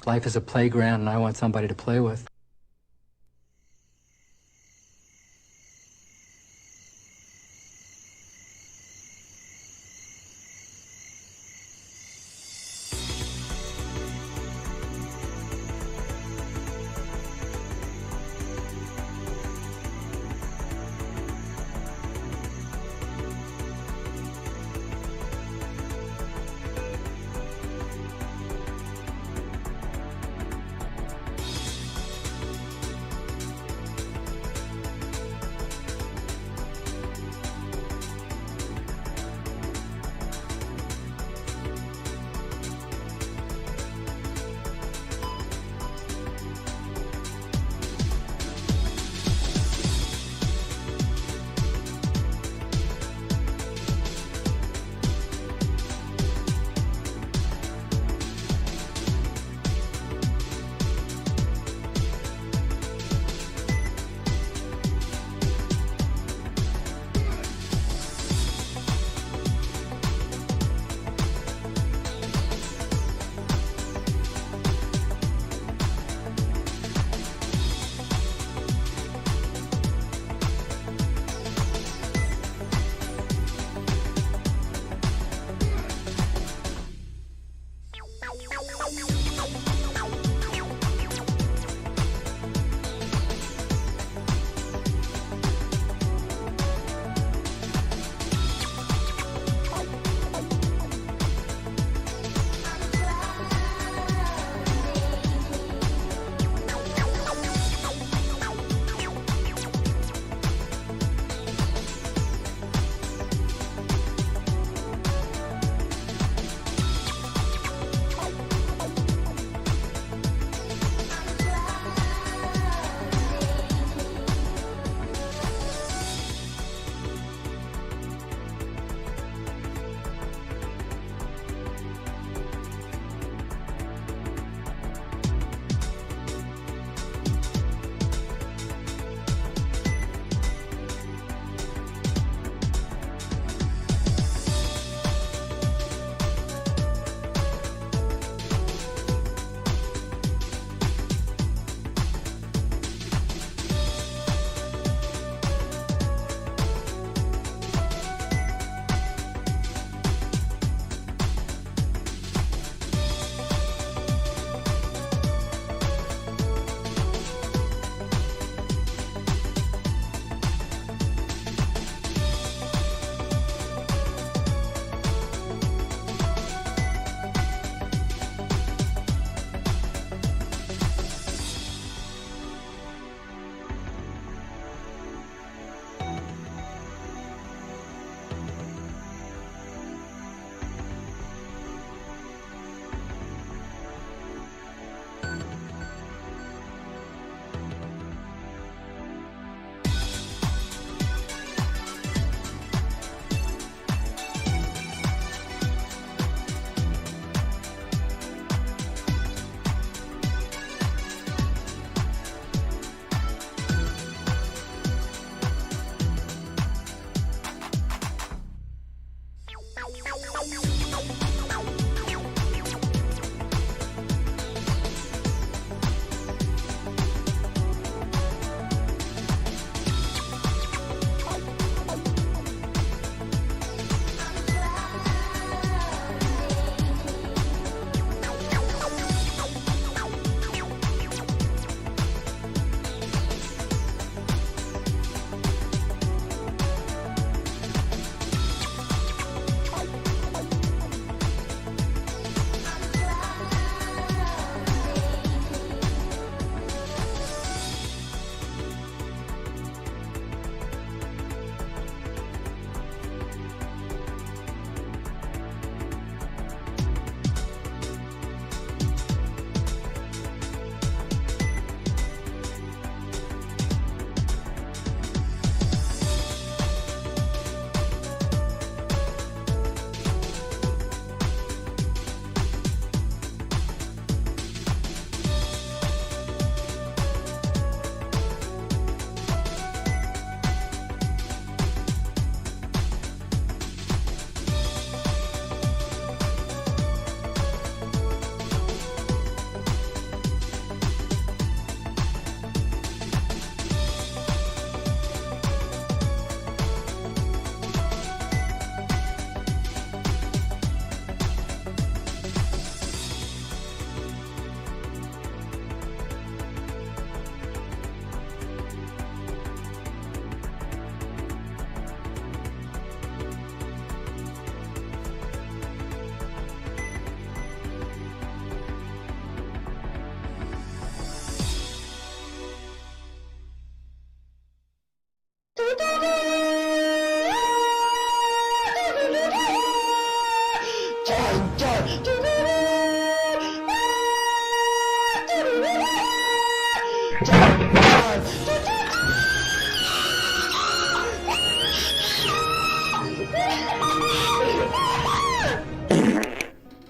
Life is a playground, and I want somebody to play with.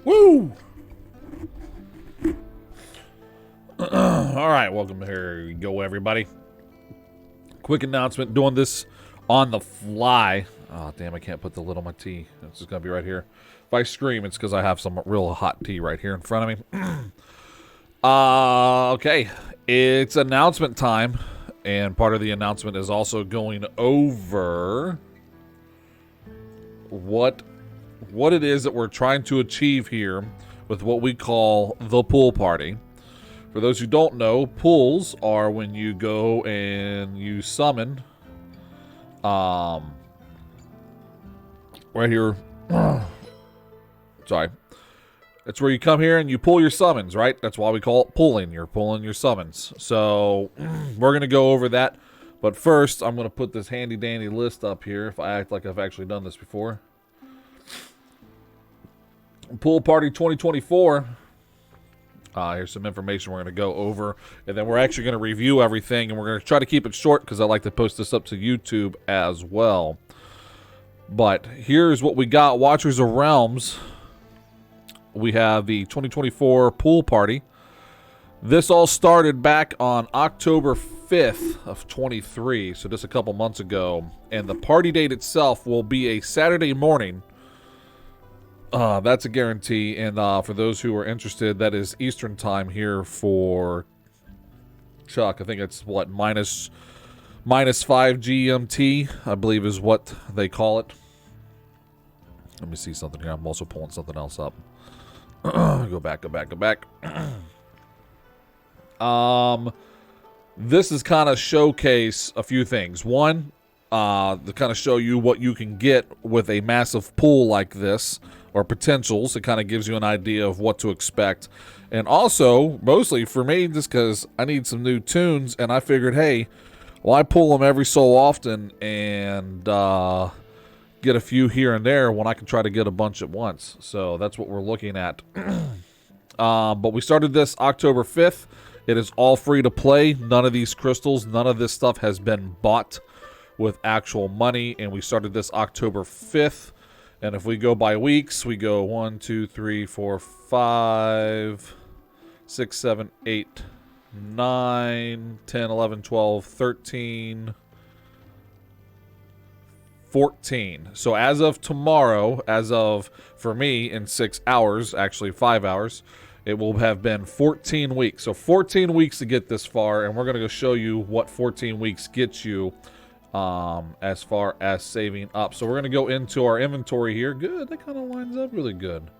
Woo! All right, welcome. Here we go, everybody. Quick announcement, doing this on the fly. Oh, damn, I can't put the lid on my tea. It's just going to be right here. If I scream, it's because I have some real hot tea right here in front of me. Okay. It's announcement time. And part of the announcement is also going over what it is that we're trying to achieve here with what we call the pool party. For those who don't know, pools are when you go and you summon right here. Sorry. It's where you come here and you pull your summons, right? That's why we call it pulling. You're pulling your summons. So we're going to go over that. But first, I'm going to put this handy dandy list up here if I act like I've actually done this before. Pool Party 2024. Here's some information we're going to go over. And then we're actually going to review everything. And we're going to try to keep it short because I like to post this up to YouTube as well. But here's what we got. Watchers of Realms. We have the 2024 pool party. This all started back on October 5th of 23, so just a couple months ago. And the party date itself will be a Saturday morning. That's a guarantee. And for those who are interested, that is Eastern time here for Chuck. I think it's what, minus 5 GMT, I believe is what they call it. Let me see something here. I'm also pulling something else up. Go back. This is kind of showcase a few things. One, to kind of show you what you can get with a massive pool like this, or potentials. It kind of gives you an idea of what to expect. And also, mostly for me, just because I need some new tunes, and I figured, hey, well, I pull them every so often, and get a few here and there when I can try to get a bunch at once. So that's what we're looking at. But we started this October 5th. It is all free to play. None of these crystals, none of this stuff has been bought with actual money. And we started this October 5th. And if we go by weeks, we go 1, 2, 3, 4, 5, 6, 7, 8, 9, 10, 11, 12, 13... 14. So as of tomorrow, for me, in 6 hours, actually 5 hours, it will have been 14 weeks. So 14 weeks to get this far, and we're going to go show you what 14 weeks gets you as far as saving up. So we're going to go into our inventory here. Good, that kind of lines up really good.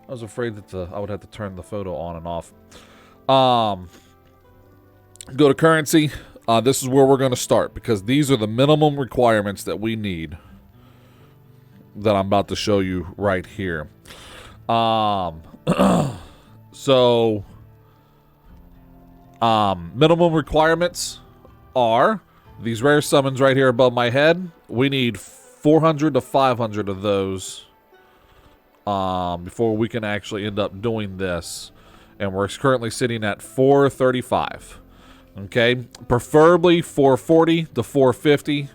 I was afraid that I would have to turn the photo on and off. Go to currency. This is where we're going to start because these are the minimum requirements that we need that I'm about to show you right here. So, minimum requirements are these rare summons right here above my head. We need 400 to 500 of those before we can actually end up doing this. And we're currently sitting at 435. Okay, preferably 440 to 450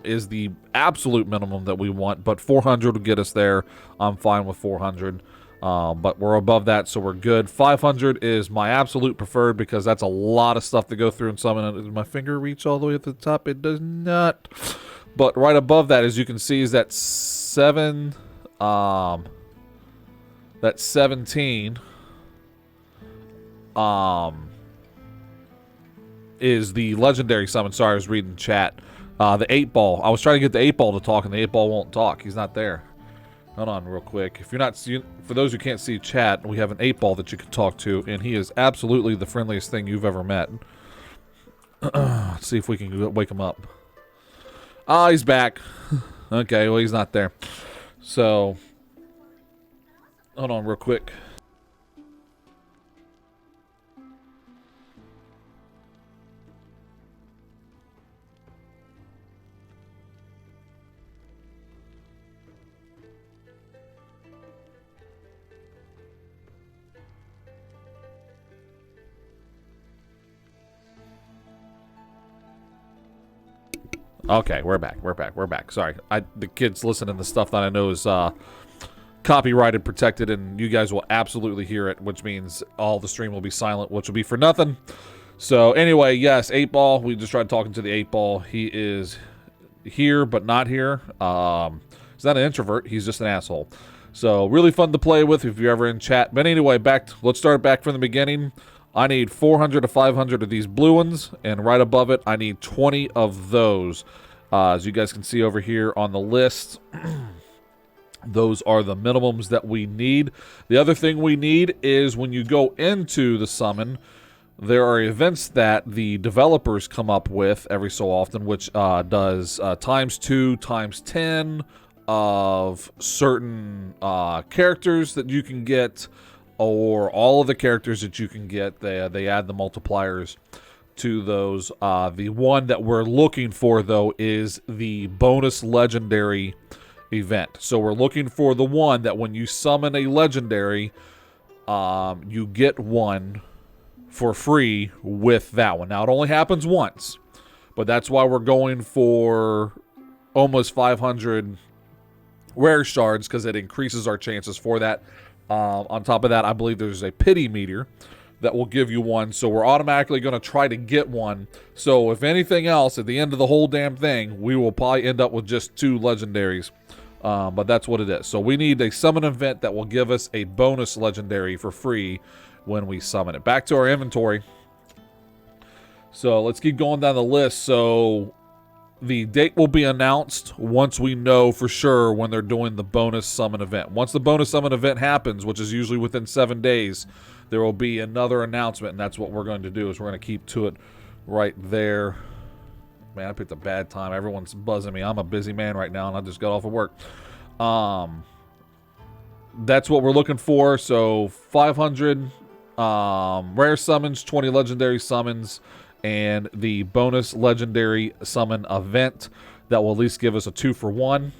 is the absolute minimum that we want, but 400 will get us there. I'm fine with 400, but we're above that, so we're good. 500 is my absolute preferred because that's a lot of stuff to go through and summon. Does my finger reach all the way to the top? It does not. But right above that, as you can see, is that 17. Is the legendary summon. Sorry, I was reading chat. The 8-ball. I was trying to get the 8-ball to talk, and the 8-ball won't talk. He's not there. Hold on real quick. If you're not seeing, for those who can't see chat, we have an 8-ball that you can talk to, and he is absolutely the friendliest thing you've ever met. Let's see if we can wake him up. Ah, he's back. Okay, well, he's not there. So, hold on real quick. Okay, we're back. Sorry. The kids listening to stuff that I know is copyrighted, protected, and you guys will absolutely hear it, which means all the stream will be silent, which will be for nothing. So anyway, yes, 8-Ball. We just tried talking to the 8-Ball. He is here, but not here. He's not an introvert. He's just an asshole. So really fun to play with if you're ever in chat. But anyway, let's start back from the beginning. I need 400 to 500 of these blue ones, and right above it, I need 20 of those. As you guys can see over here on the list, those are the minimums that we need. The other thing we need is when you go into the summon, there are events that the developers come up with every so often, which does ×2, ×10 of certain characters that you can get, or all of the characters that you can get. They add the multipliers to those. The one that we're looking for, though, is the bonus legendary event. So we're looking for the one that when you summon a legendary, you get one for free with that one. Now, it only happens once, but that's why we're going for almost 500 rare shards, because it increases our chances for that. On top of that, I believe there's a pity meter that will give you one, so we're automatically going to try to get one. So if anything else, at the end of the whole damn thing, we will probably end up with just 2 legendaries. But that's what it is. So we need a summon event that will give us a bonus legendary for free when we summon it. Back to our inventory. So let's keep going down the list. So the date will be announced once we know for sure when they're doing the bonus summon event. Once the bonus summon event happens, which is usually within 7 days, there will be another announcement, and that's what we're going to do, is we're going to keep to it right there. Man, I picked a bad time. Everyone's buzzing me. I'm a busy man right now, and I just got off of work. That's what we're looking for. So 500 rare summons, 20 legendary summons, and the bonus legendary summon event that will at least give us a 2-for-1.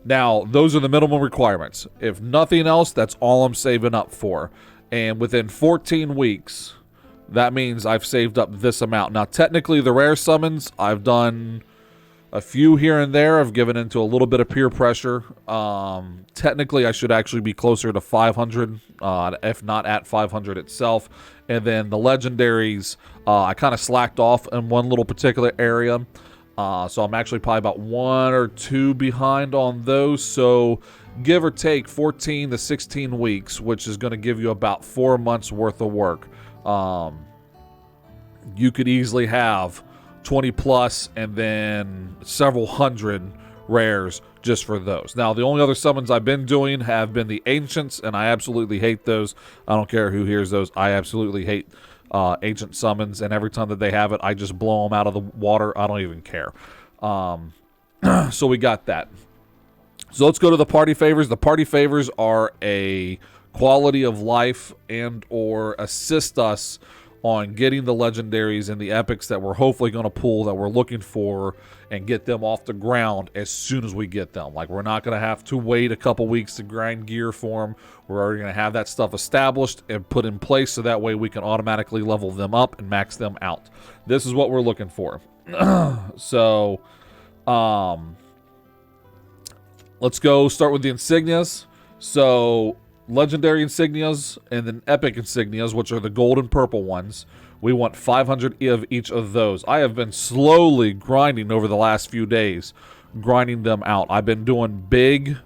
Now, those are the minimum requirements. If nothing else, that's all I'm saving up for. And within 14 weeks, that means I've saved up this amount. Now, technically, the rare summons, I've done a few here and there. I've given into a little bit of peer pressure. Technically, I should actually be closer to 500, if not at 500 itself. And then the legendaries, I kind of slacked off in one little particular area. So I'm actually probably about 1 or 2 behind on those. So give or take 14 to 16 weeks, which is going to give you about 4 months worth of work. You could easily have 20 plus and then several hundred rares just for those. Now, the only other summons I've been doing have been the Ancients, and I absolutely hate those. I don't care who hears those. I absolutely hate Ancient summons, and every time that they have it, I just blow them out of the water. I don't even care. So we got that. So let's go to the party favors. The party favors are a quality of life and or assist us on getting the legendaries and the epics that we're hopefully going to pull, that we're looking for, and get them off the ground as soon as we get them. Like, we're not going to have to wait a couple weeks to grind gear for them. We're already going to have that stuff established and put in place, so that way we can automatically level them up and max them out. This is what we're looking for. So, let's go start with the insignias. So, legendary insignias and then epic insignias, which are the gold and purple ones. We want 500 of each of those. I have been slowly grinding over the last few days, grinding them out. I've been doing big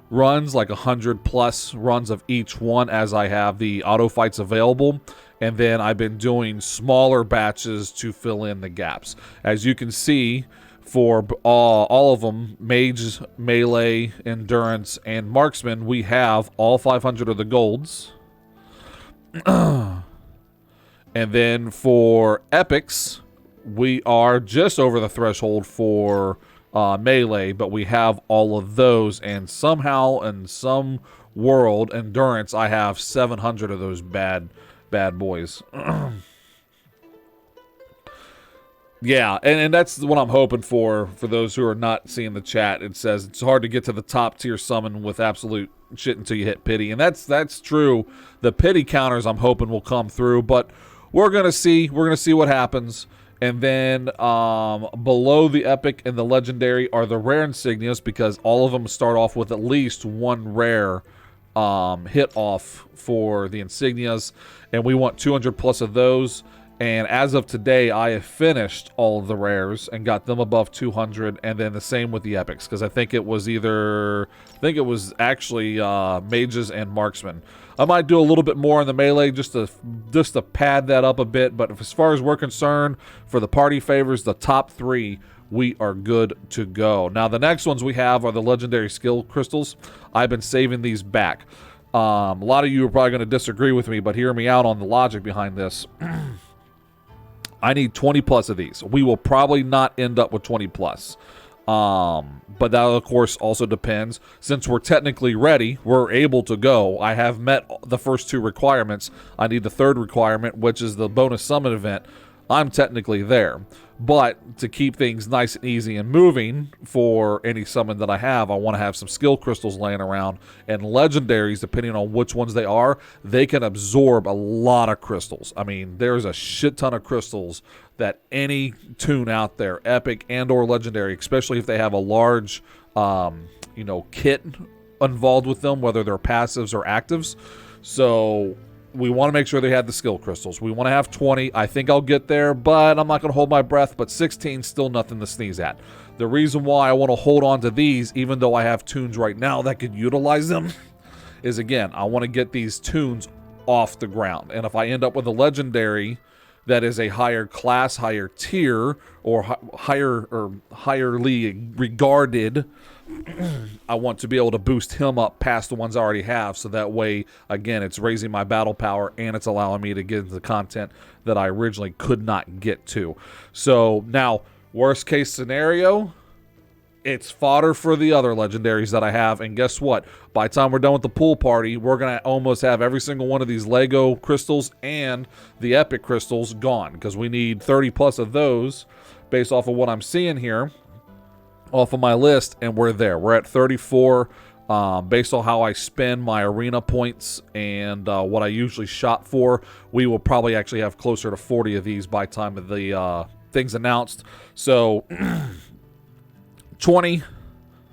runs, like 100 plus runs of each one as I have the auto fights available. And then I've been doing smaller batches to fill in the gaps. As you can see, for all of them, Mage, Melee, Endurance, and Marksman, we have all 500 of the golds. And then for Epics, we are just over the threshold for Melee, but we have all of those. And somehow, in some world, Endurance, I have 700 of those bad boys. Yeah, and that's what I'm hoping for those who are not seeing the chat. It says it's hard to get to the top tier summon with absolute shit until you hit pity. And that's true. The pity counters I'm hoping will come through, but we're going to see. We're going to see what happens. And then below the epic and the legendary are the rare insignias, because all of them start off with at least one rare hit off for the insignias, and we want 200 plus of those. And as of today, I have finished all of the rares and got them above 200, and then the same with the epics, because I think it was actually mages and marksmen. I might do a little bit more in the melee just to pad that up a bit, but as far as we're concerned, for the party favors, the top 3, we are good to go. Now, the next ones we have are the legendary skill crystals. I've been saving these back. A lot of you are probably going to disagree with me, but hear me out on the logic behind this. I need 20 plus of these. We will probably not end up with 20 plus. But that, of course, also depends. Since we're technically ready, we're able to go. I have met the first 2 requirements. I need the 3rd requirement, which is the bonus summon event. I'm technically there. But to keep things nice and easy and moving for any summon that I have, I want to have some skill crystals laying around. And legendaries, depending on which ones they are, they can absorb a lot of crystals. I mean, there's a shit ton of crystals that any toon out there, epic and or legendary, especially if they have a large, kit involved with them, whether they're passives or actives. So we want to make sure they have the skill crystals. We want to have 20. I think I'll get there, but I'm not going to hold my breath. But 16 still nothing to sneeze at. The reason why I want to hold on to these, even though I have toons right now that could utilize them, is, again, I want to get these toons off the ground. And if I end up with a legendary that is a higher class, higher tier, or highly regarded, I want to be able to boost him up past the ones I already have, so that way, again, it's raising my battle power and it's allowing me to get into the content that I originally could not get to. So now, worst case scenario, it's fodder for the other legendaries that I have, and guess what? By the time we're done with the pool party, we're going to almost have every single one of these Lego crystals and the epic crystals gone, because we need 30 plus of those based off of what I'm seeing here off of my list, and we're there. We're at 34 based on how I spend my arena points and what I usually shop for. We will probably actually have closer to 40 of these by the time of the things announced. So 20,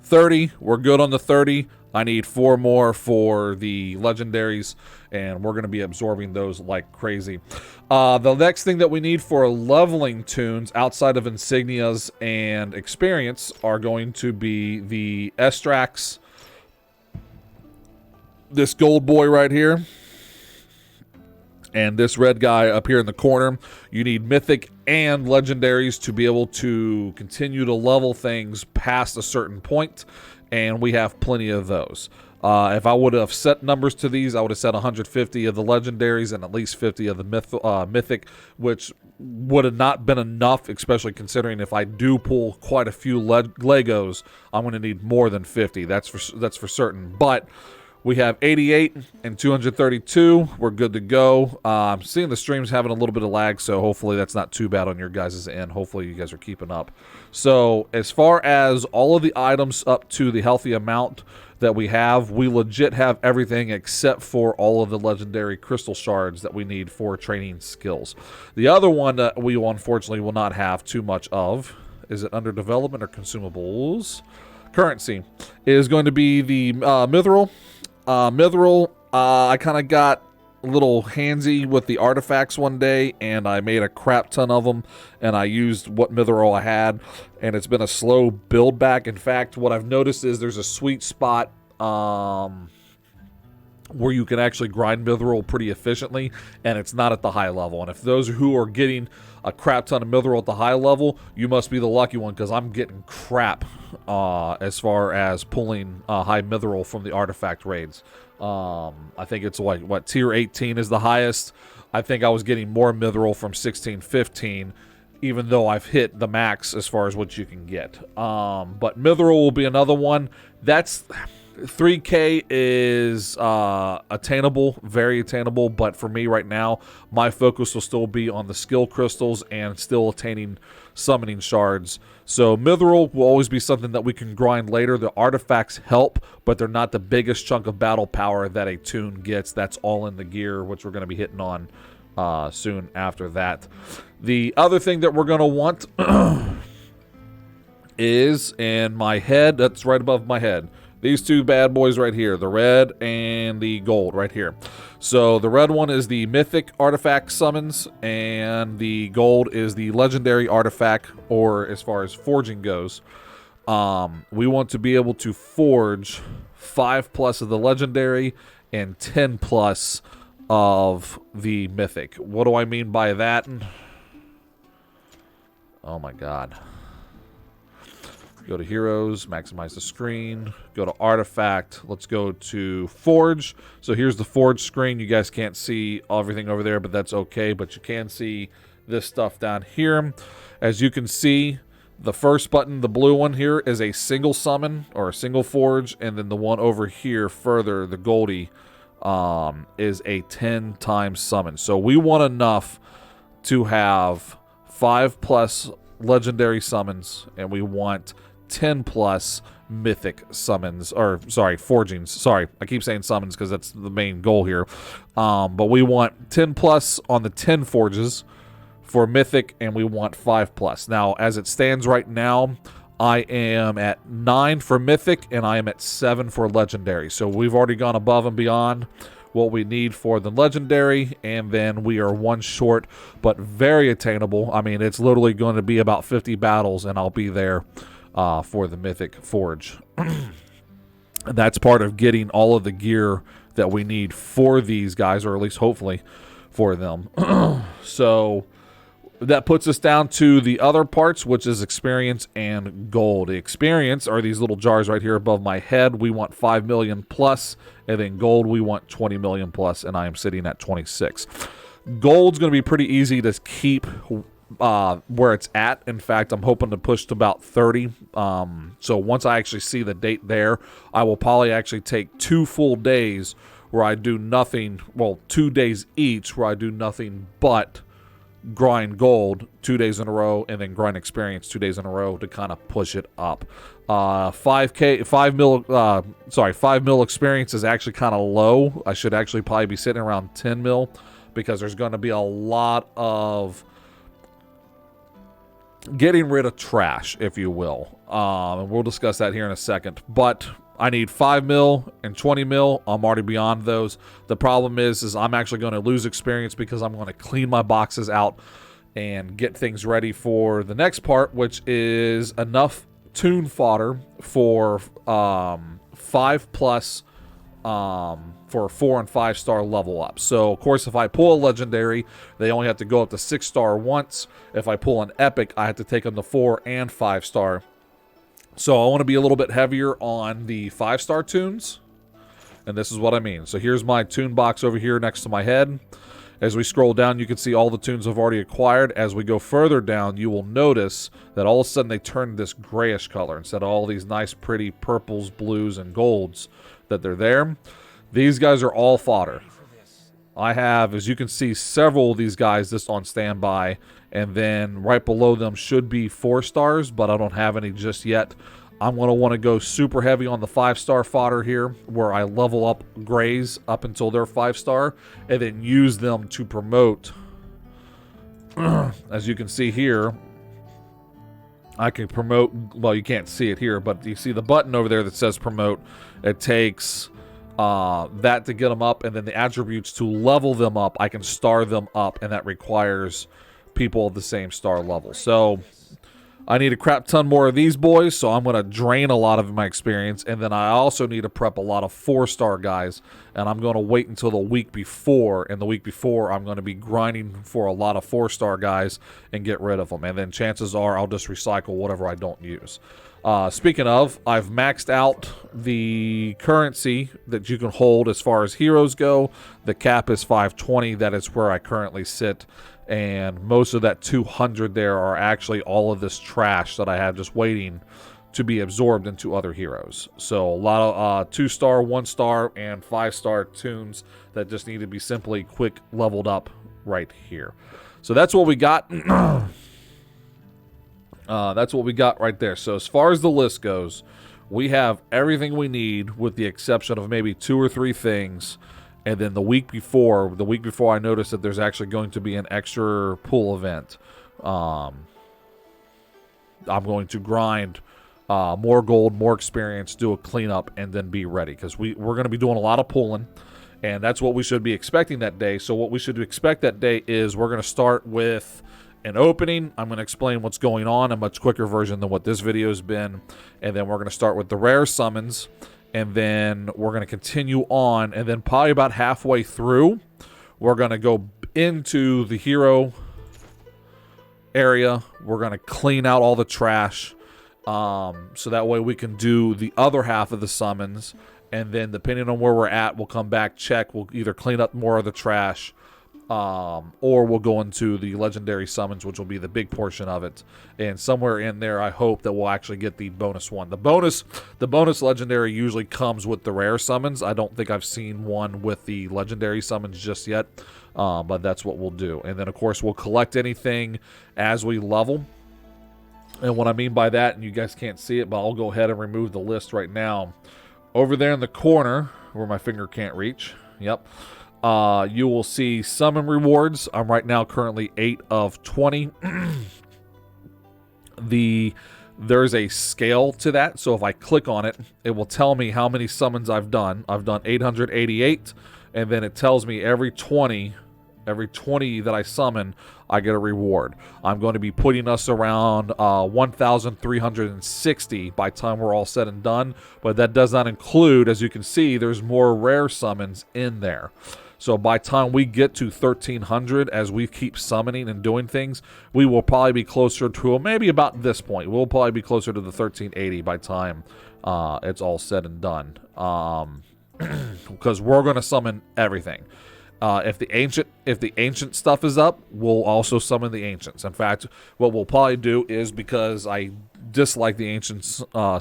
30, we're good on the 30. I need 4 more for the legendaries, and we're going to be absorbing those like crazy. The next thing that we need for leveling toons outside of insignias and experience are going to be the Estrax, this gold boy right here, and this red guy up here in the corner. You need mythic and legendaries to be able to continue to level things past a certain point, and we have plenty of those. If I would have set numbers to these, I would have set 150 of the legendaries and at least 50 of the mythic, which would have not been enough, especially considering if I do pull quite a few Legos, I'm going to need more than 50. That's for certain. But we have 88 and 232. We're good to go. I'm seeing the streams having a little bit of lag, so hopefully that's not too bad on your guys' end. Hopefully you guys are keeping up. So as far as all of the items up to the healthy amount that we have, we legit have everything except for all of the legendary crystal shards that we need for training skills. The other one that we unfortunately will not have too much of, is it under development or consumables? Currency is going to be the mithril. I kind of got a little handsy with the artifacts one day, and I made a crap ton of them, and I used what mithril I had, and it's been a slow build back. In fact, what I've noticed is there's a sweet spot where you can actually grind mithril pretty efficiently, and it's not at the high level. And if those who are getting a crap ton of mithril at the high level, you must be the lucky one, because I'm getting crap as far as pulling high mithril from the artifact raids. I think it's like, what, tier 18 is the highest. I think I was getting more mithril from 16, 15, even though I've hit the max as far as what you can get. But mithril will be another one. That's 3K is attainable, very attainable, but for me right now, my focus will still be on the skill crystals and still attaining summoning shards. So mithril will always be something that we can grind later. The artifacts help, but they're not the biggest chunk of battle power that a toon gets. That's all in the gear, which we're going to be hitting on soon after that. The other thing that we're going to want is in my head, that's right above my head. These two bad boys right here, the red and the gold right here. So the red one is the mythic artifact summons, and the gold is the legendary artifact, or as far as forging goes. We want to be able to forge 5+ of the legendary and 10+ of the mythic. What do I mean by that? Oh my god. Go to heroes, maximize the screen, go to artifact, let's go to forge. So here's the forge screen. You guys can't see everything over there, but that's okay, but you can see this stuff down here. As you can see, the first button, the blue one here, is a single summon or a single forge, and then the one over here further, the Goldie, is a 10 times summon. So we want enough to have 5+ legendary summons, and we want 10+ mythic summons, or sorry, forgings. Sorry, I keep saying summons because that's the main goal here. But we want 10+ on the 10 forges for mythic, and we want 5+. Now, as it stands right now, I am at 9 for mythic, and I am at 7 for legendary. So we've already gone above and beyond what we need for the legendary, and then we are one short, but very attainable. I mean, it's literally going to be about 50 battles, and I'll be there for the mythic forge. That's part of getting all of the gear that we need for these guys, or at least hopefully for them. So that puts us down to the other parts, which is experience and gold. The experience are these little jars right here above my head. We want 5 million+, and then gold we want 20 million+, and I am sitting at 26. Gold's going to be pretty easy to keep where it's at. In fact, I'm hoping to push to about 30. So once I actually see the date there, I will probably actually take 2 full days where I do nothing, well, 2 days each where I do nothing but grind gold 2 days in a row, and then grind experience 2 days in a row to kind of push it up. 5 mil experience is actually kind of low. I should actually probably be sitting around 10 mil because there's going to be a lot of getting rid of trash, if you will. And we'll discuss that here in a second. But I need 5 mil and 20 mil. I'm already beyond those. The problem is I'm actually going to lose experience because I'm going to clean my boxes out and get things ready for the next part, which is enough tune fodder for 5+ for 4 and 5 star level up. So of course, if I pull a legendary, they only have to go up to 6 star once. If I pull an epic, I have to take them to 4 and 5 star. So I want to be a little bit heavier on the 5 star tunes, and this is what I mean. So here's my tune box over here next to my head. As we scroll down, you can see all the tunes I've already acquired. As we go further down, you will notice that all of a sudden they turn this grayish color instead of all these nice pretty purples, blues, and golds that they're there. These guys are all fodder. I have, as you can see, several of these guys just on standby, and then right below them should be 4 stars, but I don't have any just yet. I'm going to want to go super heavy on the 5-star fodder here, where I level up grays up until they're 5-star, and then use them to promote. As you can see here, I can promote, well, you can't see it here, but you see the button over there that says promote. It takes that to get them up, and then the attributes to level them up. I can star them up, and that requires people of the same star level. So I need a crap ton more of these boys, so I'm going to drain a lot of my experience, and then I also need to prep a lot of 4-star guys, and I'm going to wait until the week before, and the week before I'm going to be grinding for a lot of 4-star guys and get rid of them, and then chances are I'll just recycle whatever I don't use. Speaking of, I've maxed out the currency that you can hold as far as heroes go. The cap is 520. That is where I currently sit. And most of that 200 there are actually all of this trash that I have just waiting to be absorbed into other heroes. So a lot of 2-star, 1-star, and 5-star tunes that just need to be simply quick leveled up right here. So that's what we got. That's what we got right there. So as far as the list goes, we have everything we need with the exception of maybe 2 or 3 things. And then the week before I noticed that there's actually going to be an extra pool event. I'm going to grind more gold, more experience, do a cleanup, and then be ready. Because we're going to be doing a lot of pulling, and that's what we should be expecting that day. So what we should expect that day is we're going to start with an opening. I'm going to explain what's going on, a much quicker version than what this video has been. And then we're going to start with the rare summons. And then we're going to continue on. And then probably about halfway through, we're going to go into the hero area. We're going to clean out all the trash. So that way we can do the other half of the summons. And then depending on where we're at, we'll come back, check. We'll either clean up more of the trash, or we'll go into the legendary summons, which will be the big portion of it. And somewhere in there, I hope that we'll actually get the bonus one. The bonus legendary usually comes with the rare summons. I don't think I've seen one with the legendary summons just yet, but that's what we'll do. And then, of course, we'll collect anything as we level. And what I mean by that, and you guys can't see it, but I'll go ahead and remove the list right now. Over there in the corner, where my finger can't reach, yep, you will see summon rewards. I'm right now currently 8 of 20. There's a scale to that, so if I click on it, it will tell me how many summons I've done. I've done 888, and then it tells me every 20 that I summon, I get a reward. I'm going to be putting us around 1,360 by the time we're all said and done, but that does not include, as you can see, there's more rare summons in there. So by the time we get to 1,300, as we keep summoning and doing things, we will probably be closer to maybe about this point. We'll probably be closer to the 1,380 by the time it's all said and done, because we're going to summon everything. If the ancient stuff is up, we'll also summon the ancients. In fact, what we'll probably do is, because I dislike the ancient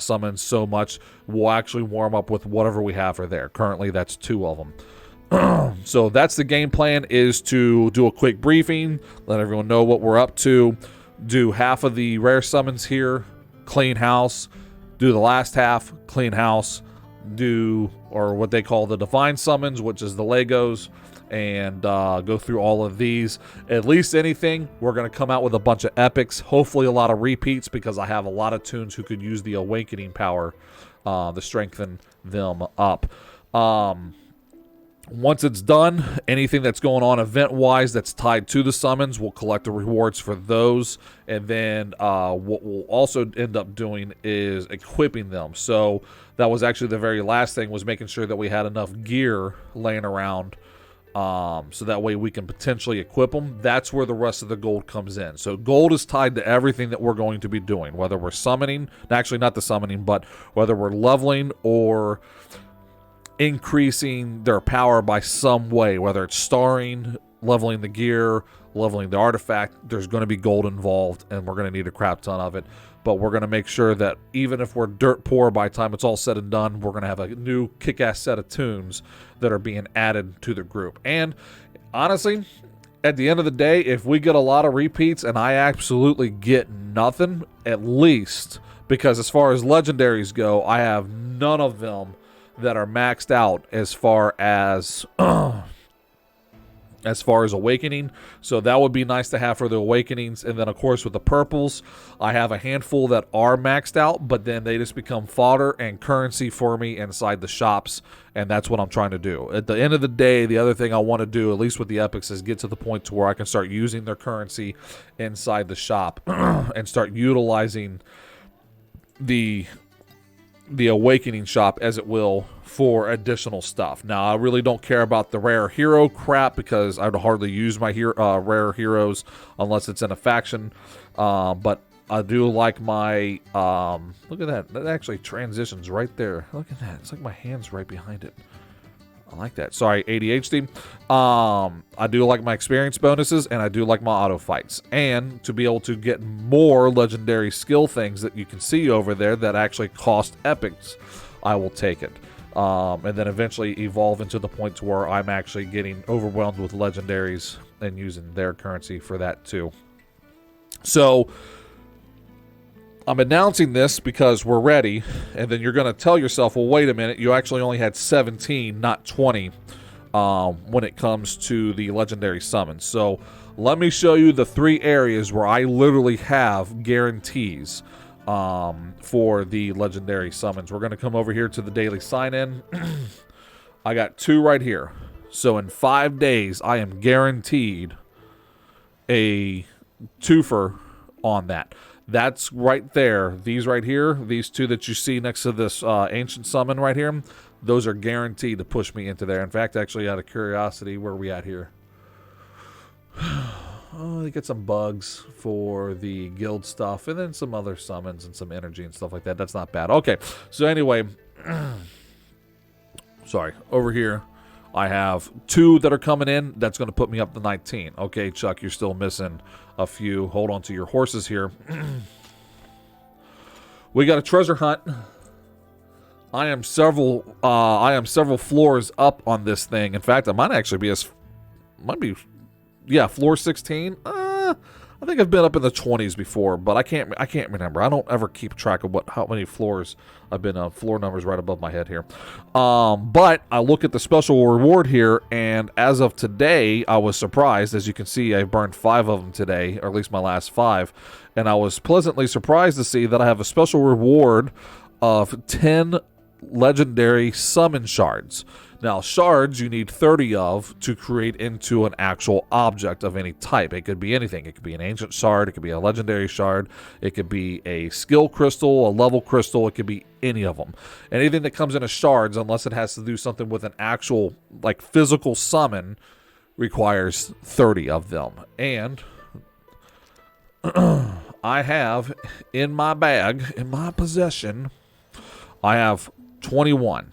summons so much, we'll actually warm up with whatever we have for there. Currently, that's 2 of them. So that's the game plan, is to do a quick briefing, let everyone know what we're up to, do half of the rare summons here, clean house, do the last half, clean house, do, or what they call the divine summons, which is the Legos, and go through all of these. At least anything, we're going to come out with a bunch of epics, hopefully a lot of repeats, because I have a lot of tunes who could use the awakening power to strengthen them up. Once it's done, anything that's going on event-wise that's tied to the summons, we'll collect the rewards for those. And then what we'll also end up doing is equipping them. So that was actually the very last thing, was making sure that we had enough gear laying around, so that way we can potentially equip them. That's where the rest of the gold comes in. So gold is tied to everything that we're going to be doing, whether we're summoning, actually not the summoning, but whether we're leveling or increasing their power by some way, whether it's starring, leveling the gear, leveling the artifact. There's going to be gold involved, and we're going to need a crap ton of it. But we're going to make sure that even if we're dirt poor, by the time it's all said and done, we're going to have a new kick-ass set of tunes that are being added to the group. And honestly, at the end of the day, if we get a lot of repeats and I absolutely get nothing, at least, because as far as legendaries go, I have none of them that are maxed out as far as awakening. So that would be nice to have for the awakenings. And then of course with the purples, I have a handful that are maxed out, but then they just become fodder and currency for me inside the shops, and that's what I'm trying to do. At the end of the day, the other thing I want to do, at least with the epics, is get to the point to where I can start using their currency inside the shop and start utilizing the awakening shop, as it will, for additional stuff. Now, I really don't care about the rare hero crap, because I'd hardly use my rare heroes unless it's in a faction. But I do like my look at that. That actually transitions right there. Look at that. It's like my hand's right behind it. I like that. Sorry, ADHD. I do like my experience bonuses, and I do like my auto fights. And to be able to get more legendary skill things that you can see over there that actually cost epics, I will take it. And then eventually evolve into the point to where I'm actually getting overwhelmed with legendaries and using their currency for that too. So I'm announcing this because we're ready, and then you're going to tell yourself, well, wait a minute, you actually only had 17, not 20 when it comes to the legendary summons. So let me show you the 3 areas where I literally have guarantees for the legendary summons. We're going to come over here to the daily sign-in. I got 2 right here. So in 5 days, I am guaranteed a twofer on that. That's right there. These right here, these 2 that you see next to this ancient summon right here, those are guaranteed to push me into there. In fact, actually, out of curiosity, where are we at here? Oh, they get some bugs for the guild stuff, and then some other summons and some energy and stuff like that. That's not bad. Okay, so anyway, sorry, over here, I have 2 that are coming in. That's going to put me up to 19. Okay, Chuck, you're still missing a few. Hold on to your horses here. We got a treasure hunt. I am several floors up on this thing. In fact, I might actually be floor 16. I think I've been up in the 20s before, but I can't remember. I don't ever keep track of how many floors I've been on. Floor numbers right above my head here. But I look at the special reward here, and as of today, I was surprised. As you can see, I burned 5 of them today, or at least my last 5, and I was pleasantly surprised to see that I have a special reward of 10 legendary summon shards. Now, shards you need 30 of to create into an actual object of any type. It could be anything. It could be an ancient shard. It could be a legendary shard. It could be a skill crystal, a level crystal. It could be any of them. Anything that comes in as shards, unless it has to do something with an actual, like, physical summon, requires 30 of them. And I have in my bag, in my possession, I have 21.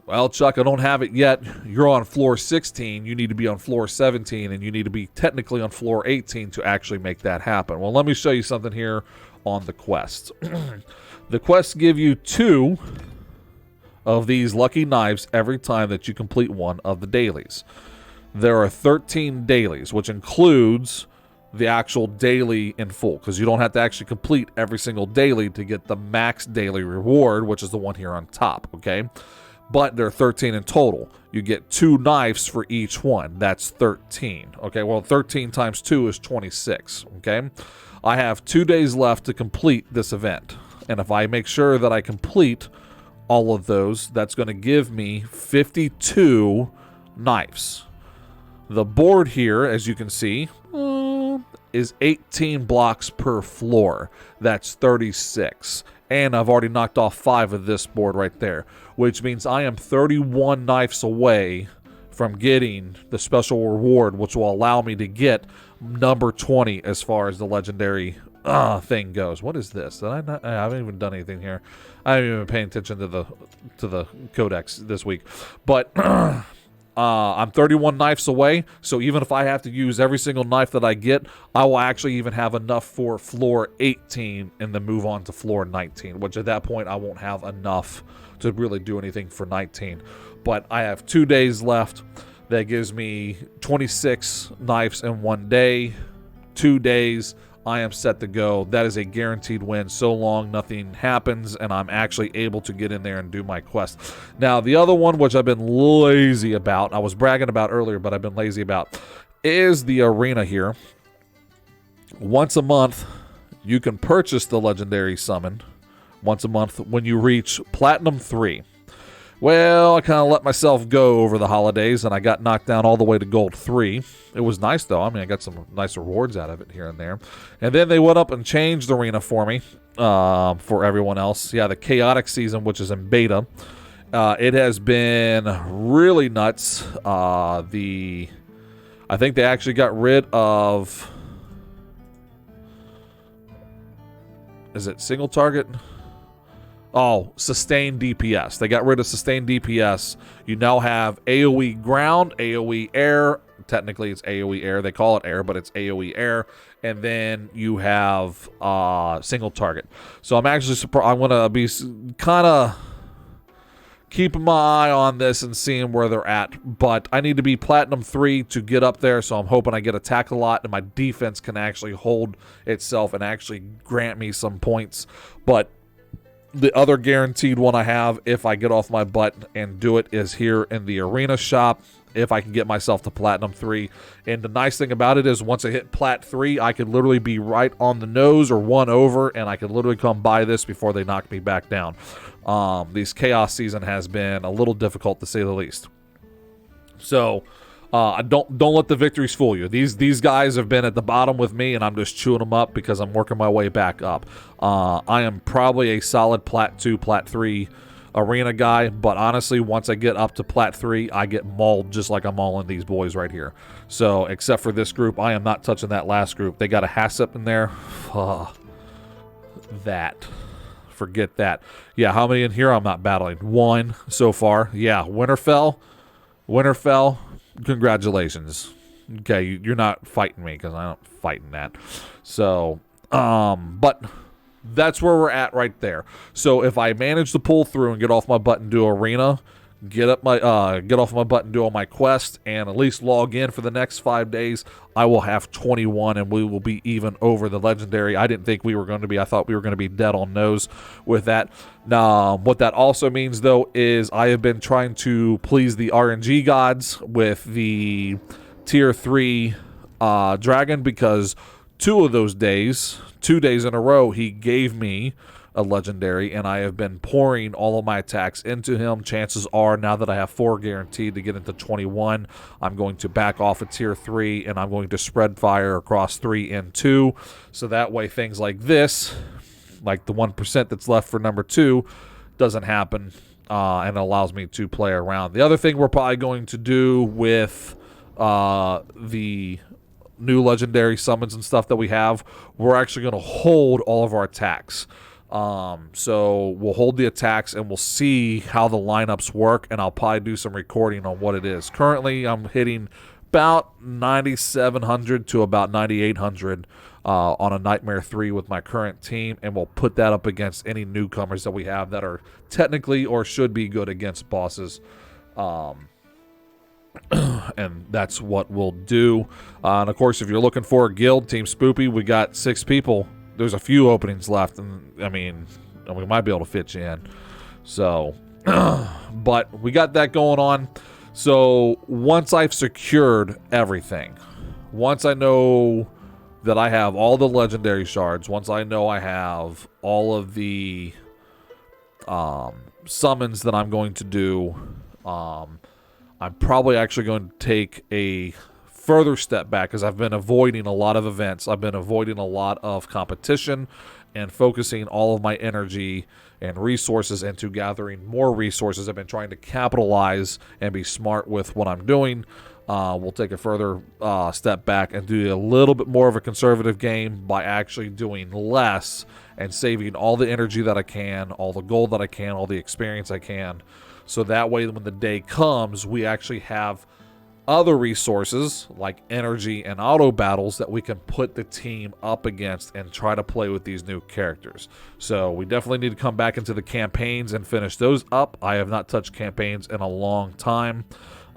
Well, Chuck, I don't have it yet. You're on floor 16. You need to be on floor 17, and you need to be technically on floor 18 to actually make that happen. Well, let me show you something here on the quest. The quests give you 2 of these lucky knives every time that you complete one of the dailies. There are 13 dailies, which includes the actual daily in full, because you don't have to actually complete every single daily to get the max daily reward, which is the one here on top, okay? But there are 13 in total. You get 2 knives for each one. That's 13. Okay, well, 13 times 2 is 26. Okay, I have 2 days left to complete this event. And if I make sure that I complete all of those, that's going to give me 52 knives. The board here, as you can see, is 18 blocks per floor. That's 36. And I've already knocked off 5 of this board right there, which means I am 31 knives away from getting the special reward, which will allow me to get number 20 as far as the legendary thing goes. What is this? I haven't even done anything here. I haven't even been paying attention to the codex this week. But I'm 31 knives away, so even if I have to use every single knife that I get, I will actually even have enough for floor 18 and then move on to floor 19, which at that point I won't have enough to really do anything for 19. But I have 2 days left. That gives me 26 knives in 1 day. 2 days, I am set to go. That is a guaranteed win so long nothing happens and I'm actually able to get in there and do my quest. Now, the other one, which I've been lazy about, I was bragging about earlier, but I've been lazy about, is the arena here. Once a month, you can purchase the legendary summon once a month when you reach Platinum 3. Well, I kind of let myself go over the holidays, and I got knocked down all the way to Gold 3. It was nice, though. I mean, I got some nice rewards out of it here and there. And then they went up and changed the arena for me, for everyone else. Yeah, the Chaotic season, which is in beta. It has been really nuts. I think they actually got rid of... Is it single target? Oh, sustained DPS. They got rid of sustained DPS. You now have AoE ground, AoE air. Technically, it's AoE air. They call it air, but it's AoE air. And then you have single target. So I'm actually surprised. I'm going to be kind of keeping my eye on this and seeing where they're at. But I need to be Platinum 3 to get up there. So I'm hoping I get attack a lot and my defense can actually hold itself and actually grant me some points. But The other guaranteed one I have, if I get off my butt and do it, is here in the arena shop, if I can get myself to Platinum 3. And the nice thing about it is once I hit Plat 3, I could literally be right on the nose or one over, and I could literally come by this before they knock me back down. This Chaos season has been a little difficult, to say the least. So don't let the victories fool you. These guys have been at the bottom with me, and I'm just chewing them up because I'm working my way back up. I am probably a solid Plat 2, Plat 3 arena guy, but honestly, once I get up to Plat 3, I get mauled just like I'm mauling these boys right here. So, except for this group, I am not touching that last group. They got a Hassip in there. Forget that. Yeah, how many in here I'm not battling? 1 so far. Yeah, Winterfell. Congratulations. Okay, you're not fighting me because I'm not fighting that. So, but that's where we're at right there. So if I manage to pull through and get off my butt and do arena, get off my butt and do all my quests, and at least log in for the next 5 days, I will have 21, and we will be even over the legendary. I didn't think we were going to be. I thought we were going to be dead on nose with that. What that also means, though, is I have been trying to please the RNG gods with the tier 3 dragon, because 2 days in a row, he gave me a legendary, and I have been pouring all of my attacks into him. Chances are, now that I have 4 guaranteed to get into 21, I'm going to back off a tier 3, and I'm going to spread fire across 3 and 2, so that way things like this, like the 1% that's left for number 2, doesn't happen, and allows me to play around. The other thing we're probably going to do with the new legendary summons and stuff that we have, we're actually going to hold all of our attacks. So we'll hold the attacks and we'll see how the lineups work, and I'll probably do some recording on what it is. Currently, I'm hitting about 9,700 to about 9,800 on a Nightmare 3 with my current team, and we'll put that up against any newcomers that we have that are technically or should be good against bosses. And that's what we'll do. And of course, if you're looking for a guild, Team Spoopy, we got 6 people. There's a few openings left, and I mean, we might be able to fit you in. So, but we got that going on. So once I've secured everything, once I know that I have all the legendary shards, once I know I have all of the summons that I'm going to do, I'm probably actually going to take a further step back, because I've been avoiding a lot of events. I've been avoiding a lot of competition and focusing all of my energy and resources into gathering more resources. I've been trying to capitalize and be smart with what I'm doing. We'll take a further step back and do a little bit more of a conservative game by actually doing less and saving all the energy that I can, all the gold that I can, all the experience I can. So that way, when the day comes, we actually have other resources like energy and auto battles that we can put the team up against and try to play with these new characters. So we definitely need to come back into the campaigns and finish those up. I have not touched campaigns in a long time.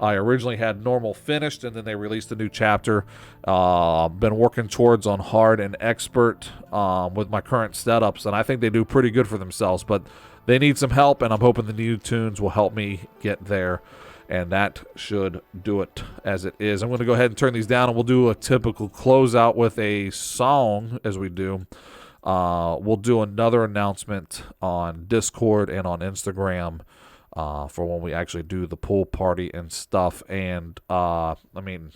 I originally had normal finished, and then they released a new chapter. Been working towards on hard and expert with my current setups, and I think they do pretty good for themselves, but they need some help, and I'm hoping the new tunes will help me get there. And that should do it as it is. I'm going to go ahead and turn these down, and we'll do a typical closeout with a song as we do. We'll do another announcement on Discord and on Instagram for when we actually do the pool party and stuff. And, I mean,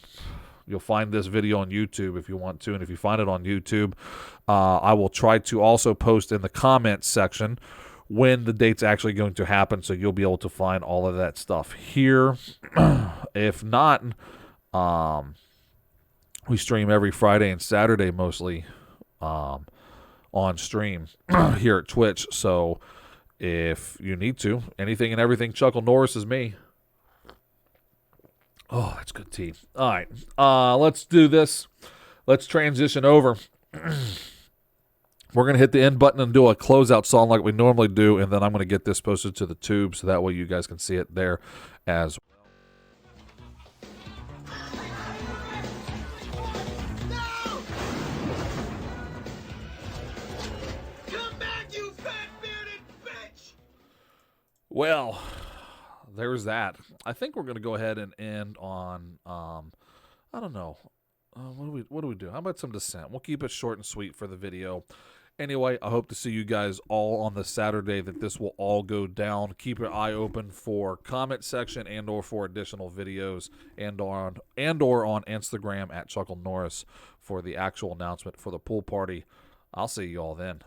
you'll find this video on YouTube if you want to. And if you find it on YouTube, I will try to also post in the comments section when the date's actually going to happen, so you'll be able to find all of that stuff here. If not, we stream every Friday and Saturday mostly on stream here at Twitch. So if you need to, anything and everything chucklenoris is me. Oh, that's good tea. All right, let's do this. Let's transition over. We're going to hit the end button and do a closeout song like we normally do, and then I'm going to get this posted to the tube so that way you guys can see it there as well. Come back, you fat bearded bitch! Well, there's that. I think we're going to go ahead and end on, I don't know. What do we do? How about some Descent? We'll keep it short and sweet for the video. Anyway, I hope to see you guys all on the Saturday that this will all go down. Keep your eye open for comment section and or for additional videos and or on Instagram at chucklenoris for the actual announcement for the pool party. I'll see you all then.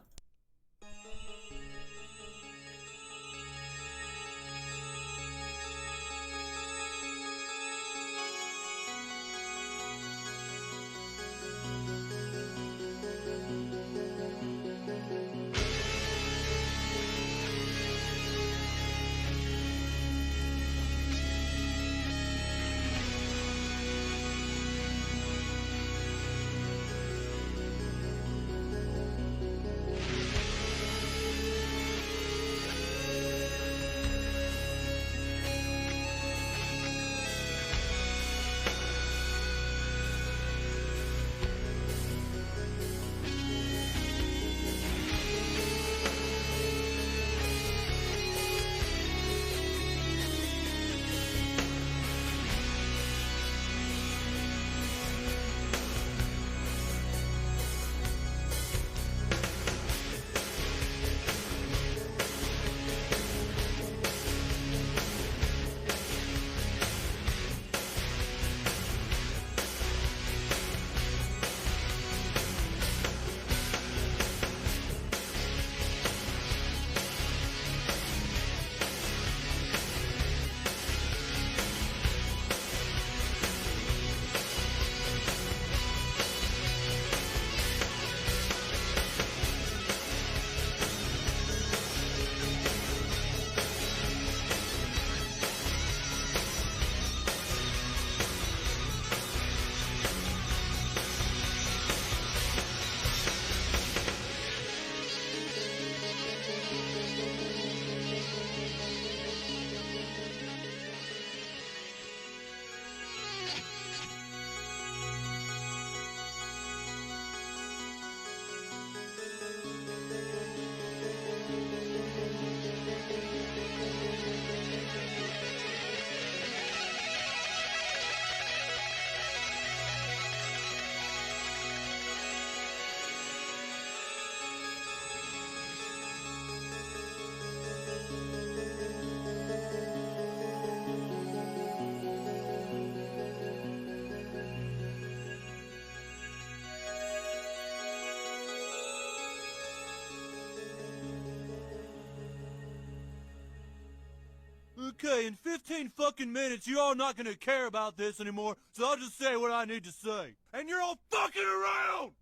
Okay, in 15 fucking minutes, you're all not gonna care about this anymore, so I'll just say what I need to say. And you're all fucking around!